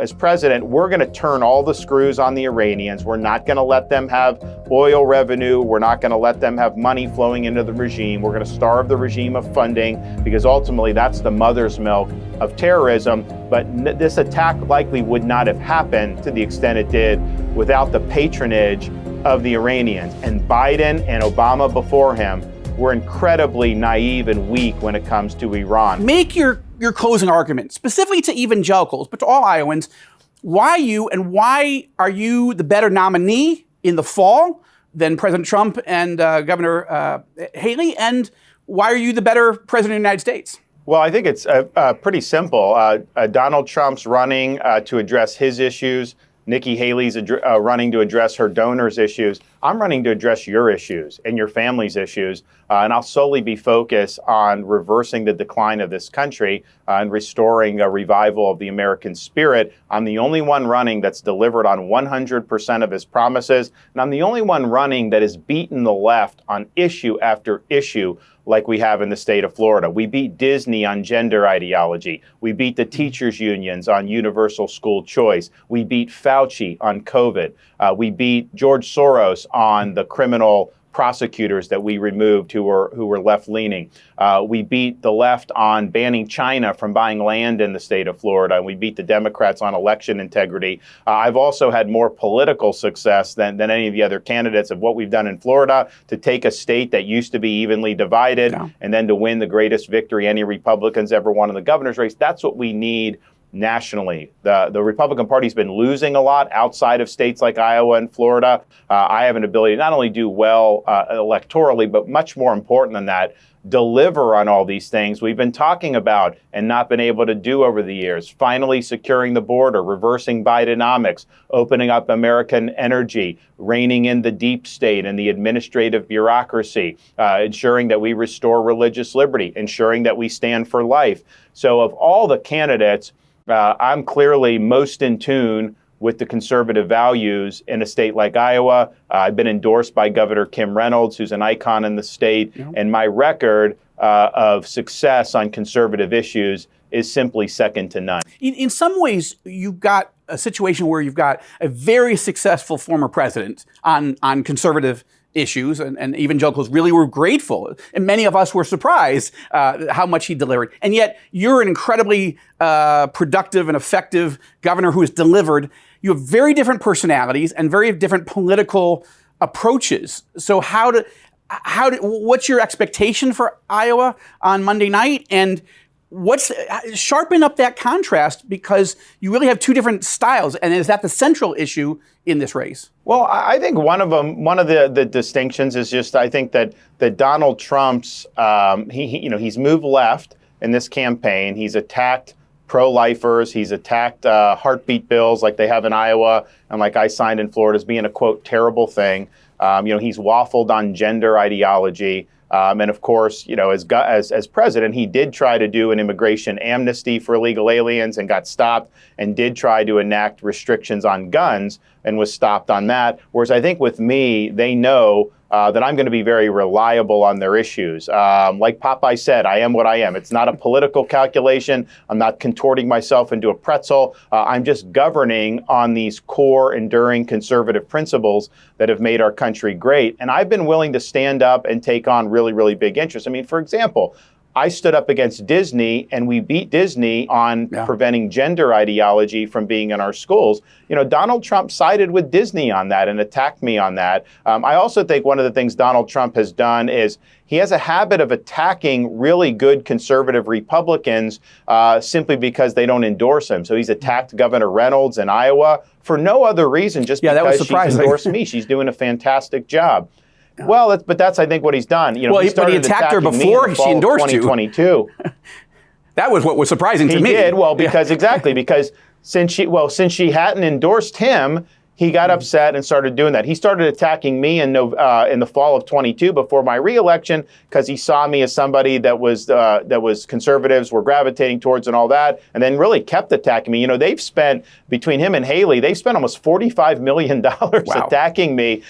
As president, we're going to turn all the screws on the Iranians. We're not going to let them have oil revenue. We're not going to let them have money flowing into the regime. We're going to starve the regime of funding because ultimately that's the mother's milk of terrorism. But this attack likely would not have happened to the extent it did without the patronage of the Iranians. And Biden and Obama before him were incredibly naive and weak when it comes to Iran. Make your closing argument, specifically to evangelicals, but to all Iowans, why are you the better nominee in the fall than President Trump and Governor Haley, and why are you the better president of the United States? Well, I think it's pretty simple. Donald Trump's running to address his issues. Nikki Haley's running to address her donors' issues. I'm running to address your issues and your family's issues. And I'll solely be focused on reversing the decline of this country and restoring a revival of the American spirit. I'm the only one running that's delivered on 100% of his promises. And I'm the only one running that has beaten the left on issue after issue like we have in the state of Florida. We beat Disney on gender ideology. We beat the teachers' unions on universal school choice. We beat Fauci on COVID. We beat George Soros on the criminal prosecutors that we removed who were left-leaning. We beat the left on banning China from buying land in the state of Florida, and we beat the Democrats on election integrity. I've also had more political success than any of the other candidates of what we've done in Florida to take a state that used to be evenly divided and then to win the greatest victory any Republicans ever won in the governor's race. That's what we need nationally. The Republican Party's been losing a lot outside of states like Iowa and Florida. I have an ability to not only do well electorally, but much more important than that, deliver on all these things we've been talking about and not been able to do over the years. Finally securing the border, reversing Bidenomics, opening up American energy, reining in the deep state and the administrative bureaucracy, ensuring that we restore religious liberty, ensuring that we stand for life. So of all the candidates, I'm clearly most in tune with the conservative values in a state like Iowa. I've been endorsed by Governor Kim Reynolds, who's an icon in the state, and my record of success on conservative issues is simply second to none. In some ways, you've got a situation where you've got a very successful former president on conservative issues, and evangelicals really were grateful. And many of us were surprised how much he delivered. And yet you're an incredibly productive and effective governor who has delivered. You have very different personalities and very different political approaches. So what's your expectation for Iowa on Monday night? And sharpen up that contrast, because you really have two different styles. And is that the central issue in this race? Well, I think one of the distinctions is just, I think that Donald Trump's, he's moved left in this campaign. He's attacked pro-lifers. He's attacked heartbeat bills like they have in Iowa and like I signed in Florida as being a, quote, terrible thing. He's waffled on gender ideology. And of course, as president, he did try to do an immigration amnesty for illegal aliens and got stopped, and did try to enact restrictions on guns and was stopped on that. Whereas I think with me, they know that I'm going to be very reliable on their issues. Like Popeye said, I am what I am. It's not a political calculation. I'm not contorting myself into a pretzel. I'm just governing on these core, enduring conservative principles that have made our country great. And I've been willing to stand up and take on really, really big interests. I mean, for example, I stood up against Disney, and we beat Disney on preventing gender ideology from being in our schools. Donald Trump sided with Disney on that and attacked me on that. I also think one of the things Donald Trump has done is he has a habit of attacking really good conservative Republicans simply because they don't endorse him. So he's attacked Governor Reynolds in Iowa for no other reason, just because she's endorsed me. She's doing a fantastic job. Well, but that's, I think, what he's done. But he attacked her before she endorsed you. 2022. That was what was surprising to me. He did, because since she hadn't endorsed him, he got upset and started doing that. He started attacking me in the fall of 22 before my reelection because he saw me as somebody that was conservatives were gravitating towards and all that, and then really kept attacking me. You know, they've spent, between him and Haley, they've spent almost $45 million attacking me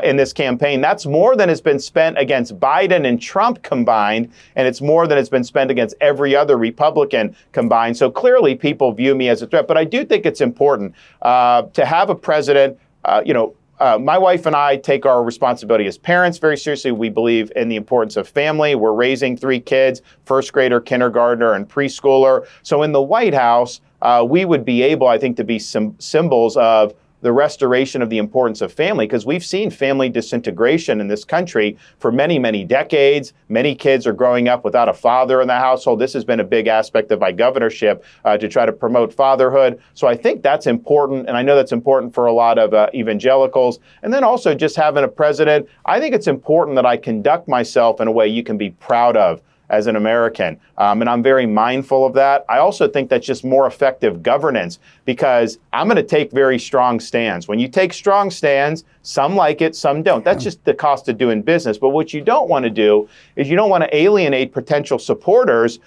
in this campaign. That's more than has been spent against Biden and Trump combined, and it's more than has been spent against every other Republican combined. So clearly people view me as a threat, but I do think it's important to have a president. My wife and I take our responsibility as parents very seriously. We believe in the importance of family. We're raising 3 kids, first grader, kindergartner, and preschooler. So in the White House, we would be able, I think, to be some symbols of the restoration of the importance of family, because we've seen family disintegration in this country for many, many decades. Many kids are growing up without a father in the household. This has been a big aspect of my governorship to try to promote fatherhood. So I think that's important, and I know that's important for a lot of evangelicals. And then also just having a president, I think it's important that I conduct myself in a way you can be proud of as an American. And I'm very mindful of that. I also think that's just more effective governance, because I'm going to take very strong stands. When you take strong stands, some like it, some don't. That's just the cost of doing business. But what you don't want to do is you don't want to alienate potential supporters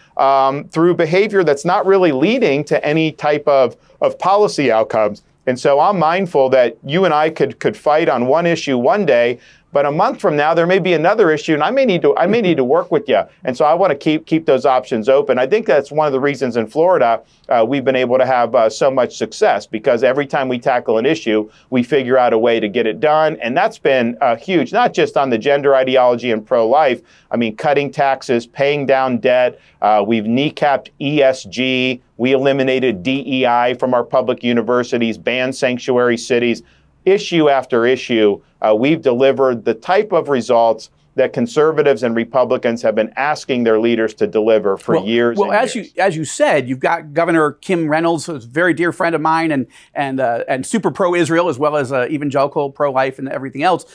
through behavior that's not really leading to any type of policy outcomes. And so I'm mindful that you and I could fight on one issue one day, but a month from now, there may be another issue, and I may need to work with you. And so I want to keep those options open. I think that's one of the reasons in Florida we've been able to have so much success, because every time we tackle an issue, we figure out a way to get it done. And that's been huge, not just on the gender ideology and pro-life. I mean, cutting taxes, paying down debt. We've kneecapped ESG. We eliminated DEI from our public universities, banned sanctuary cities. Issue after issue, we've delivered the type of results that conservatives and Republicans have been asking their leaders to deliver for years. Well, as you said, you've got Governor Kim Reynolds, who's a very dear friend of mine, and super pro-Israel, as well as evangelical, pro-life, and everything else.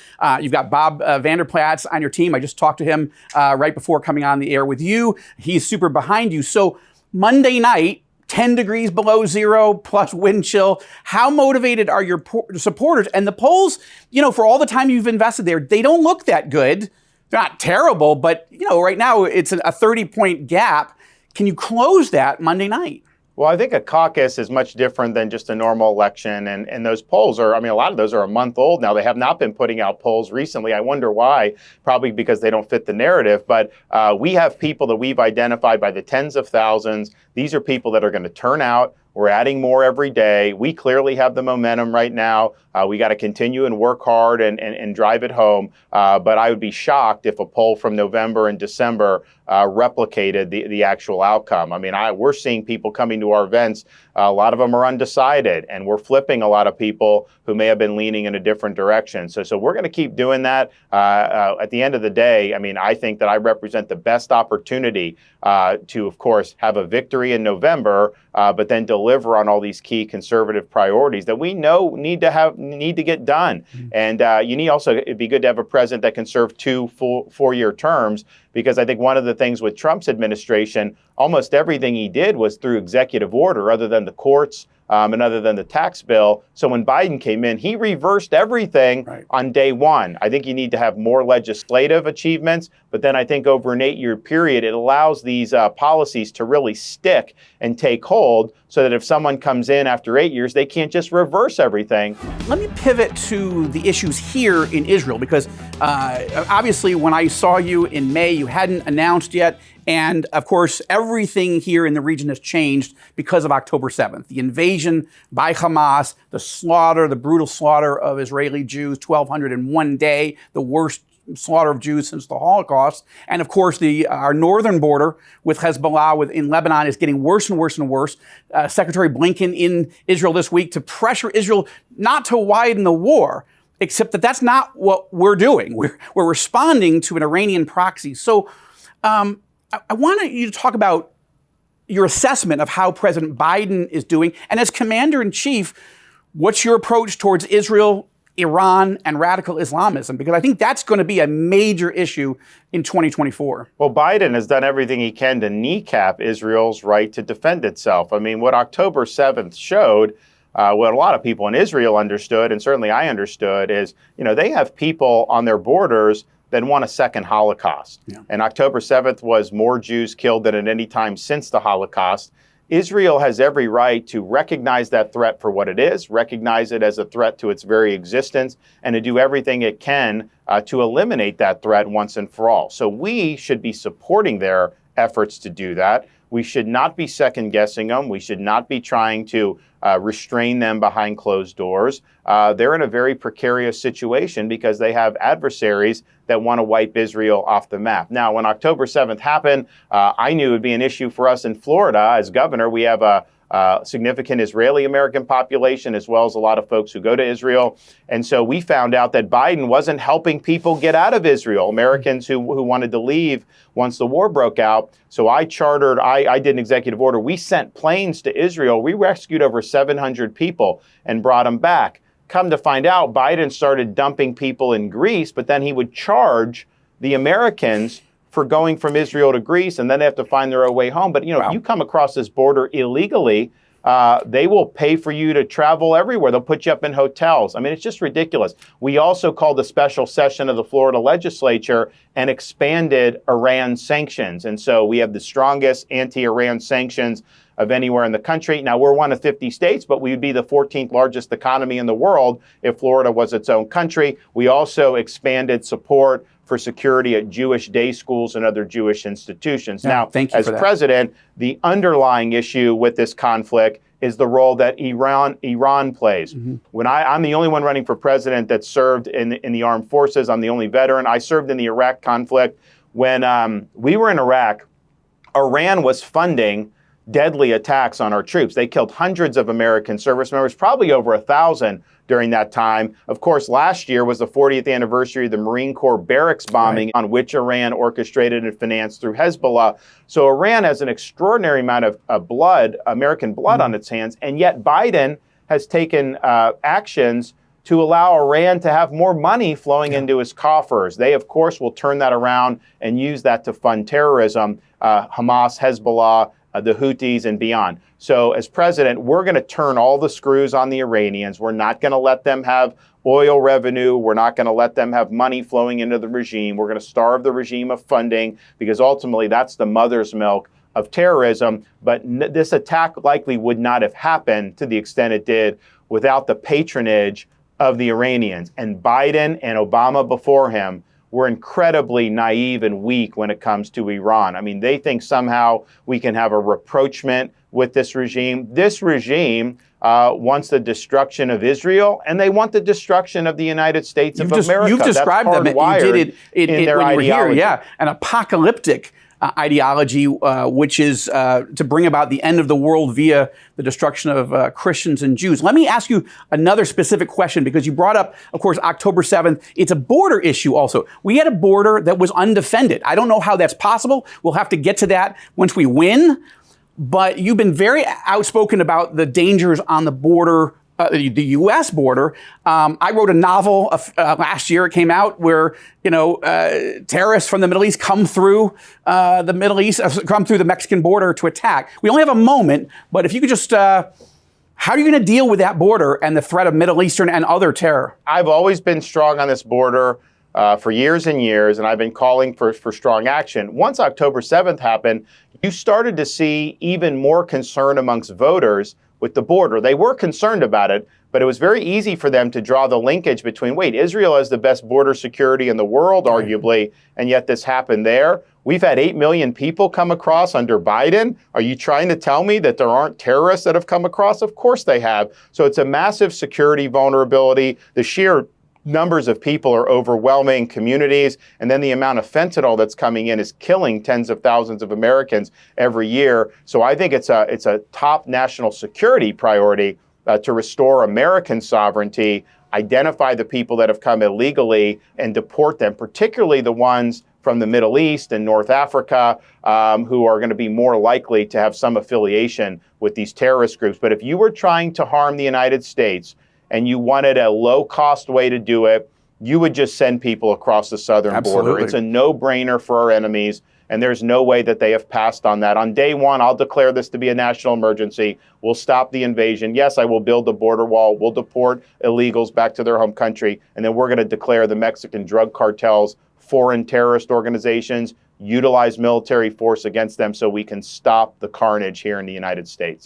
You've got Bob Vanderplatz on your team. I just talked to him right before coming on the air with you. He's super behind you. So Monday night, 10 degrees below zero plus wind chill. How motivated are your supporters? And the polls, for all the time you've invested there, they don't look that good. They're not terrible, but right now it's a 30-point gap. Can you close that Monday night? Well, I think a caucus is much different than just a normal election. And those polls are, a lot of those are a month old now. They have not been putting out polls recently. I wonder why. Probably because they don't fit the narrative. But we have people that we've identified by the tens of thousands. These are people that are going to turn out. We're adding more every day. We clearly have the momentum right now. We got to continue and work hard and drive it home. But I would be shocked if a poll from November and December replicated the actual outcome. We're seeing people coming to our events. A lot of them are undecided, and we're flipping a lot of people who may have been leaning in a different direction. So we're going to keep doing that. At the end of the day, I think that I represent the best opportunity to, of course, have a victory in November, but then deliver on all these key conservative priorities that we know need to get done. And it'd be good to have a president that can serve 2 full 4-year terms, because I think one of the things with Trump's administration, almost everything he did was through executive order, other than the courts and other than the tax bill. So when Biden came in, he reversed everything on day one. I think you need to have more legislative achievements, but then I think over an 8-year period, it allows these policies to really stick and take hold, so that if someone comes in after 8 years, they can't just reverse everything. Let me pivot to the issues here in Israel, because obviously when I saw you in May, you hadn't announced yet. And of course, everything here in the region has changed because of October 7th. The invasion by Hamas, the brutal slaughter of Israeli Jews, 1,200 in one day, the worst slaughter of Jews since the Holocaust. And of course, our northern border with Hezbollah in Lebanon is getting worse and worse and worse. Secretary Blinken in Israel this week to pressure Israel not to widen the war, except that that's not what we're doing. We're responding to an Iranian proxy. So I want you to talk about your assessment of how President Biden is doing. And as commander-in-chief, what's your approach towards Israel, Iran, and radical Islamism? Because I think that's going to be a major issue in 2024. Well, Biden has done everything he can to kneecap Israel's right to defend itself. What October 7th showed what a lot of people in Israel understood, and certainly I understood, is, they have people on their borders that want a second Holocaust. Yeah. And October 7th was more Jews killed than at any time since the Holocaust. Israel has every right to recognize that threat for what it is, recognize it as a threat to its very existence, and to do everything it can to eliminate that threat once and for all. So we should be supporting their efforts to do that. We should not be second guessing them. We should not be trying to restrain them behind closed doors. They're in a very precarious situation because they have adversaries that want to wipe Israel off the map. Now, when October 7th happened, I knew it would be an issue for us in Florida. As governor, we have a significant Israeli-American population, as well as a lot of folks who go to Israel. And so we found out that Biden wasn't helping people get out of Israel, Americans who wanted to leave once the war broke out. So I did an executive order. We sent planes to Israel. We rescued over 700 people and brought them back. Come to find out, Biden started dumping people in Greece, but then he would charge the Americans for going from Israel to Greece, and then they have to find their own way home. But, If you come across this border illegally, they will pay for you to travel everywhere. They'll put you up in hotels. I mean, it's just ridiculous. We also called a special session of the Florida legislature and expanded Iran sanctions. And so we have the strongest anti-Iran sanctions of anywhere in the country. Now, we're one of 50 states, but we would be the 14th largest economy in the world if Florida was its own country. We also expanded support for security at Jewish day schools and other Jewish institutions. Yeah, now, as president, the underlying issue with this conflict is the role that Iran plays. Mm-hmm. I'm the only one running for president that served in the armed forces. I'm the only veteran. I served in the Iraq conflict. When we were in Iraq, Iran was funding deadly attacks on our troops. They killed hundreds of American service members, probably over 1,000 during that time. Of course, last year was the 40th anniversary of the Marine Corps barracks bombing, on which Iran orchestrated and financed through Hezbollah. So Iran has an extraordinary amount of blood, American blood, on its hands, and yet Biden has taken actions to allow Iran to have more money flowing into his coffers. They, of course, will turn that around and use that to fund terrorism, Hamas, Hezbollah, the Houthis, and beyond. So as president, we're going to turn all the screws on the Iranians. We're not going to let them have oil revenue. We're not going to let them have money flowing into the regime. We're going to starve the regime of funding, because ultimately that's the mother's milk of terrorism. But this attack likely would not have happened to the extent it did without the patronage of the Iranians. And Biden and Obama before him were incredibly naive and weak when it comes to Iran. I mean, they think somehow we can have a rapprochement with this regime. This regime wants the destruction of Israel, and they want the destruction of the United States of America. You've described them. You did it in their when you were ideology. here. Yeah, an apocalyptic ideology, which is to bring about the end of the world via the destruction of Christians and Jews. Let me ask you another specific question, because you brought up, of course, October 7th. It's a border issue also. We had a border that was undefended. I don't know how that's possible. We'll have to get to that once we win. But you've been very outspoken about the dangers on the border, the U.S. border. I wrote a novel last year. It came out where terrorists from the Middle East come through the Middle East, come through the Mexican border to attack. We only have a moment, but if you could just, how are you going to deal with that border and the threat of Middle Eastern and other terror? I've always been strong on this border for years and years, and I've been calling for strong action. Once October 7th happened, you started to see even more concern amongst voters with the border. They were concerned about it, but it was very easy for them to draw the linkage between, Israel has the best border security in the world, arguably, and yet this happened there. We've had 8 million people come across under Biden. Are you trying to tell me that there aren't terrorists that have come across? Of course they have. So it's a massive security vulnerability. The sheer numbers of people are overwhelming communities, and then the amount of fentanyl that's coming in is killing tens of thousands of Americans every year. So I think it's a top national security priority to restore American sovereignty, identify the people that have come illegally, and deport them, particularly the ones from the Middle East and North Africa, who are going to be more likely to have some affiliation with these terrorist groups. But if you were trying to harm the United States, and you wanted a low-cost way to do it, you would just send people across the southern border. Absolutely. It's a no-brainer for our enemies, and there's no way that they have passed on that. On day one, I'll declare this to be a national emergency. We'll stop the invasion. Yes, I will build a border wall. We'll deport illegals back to their home country, and then we're going to declare the Mexican drug cartels foreign terrorist organizations, utilize military force against them so we can stop the carnage here in the United States.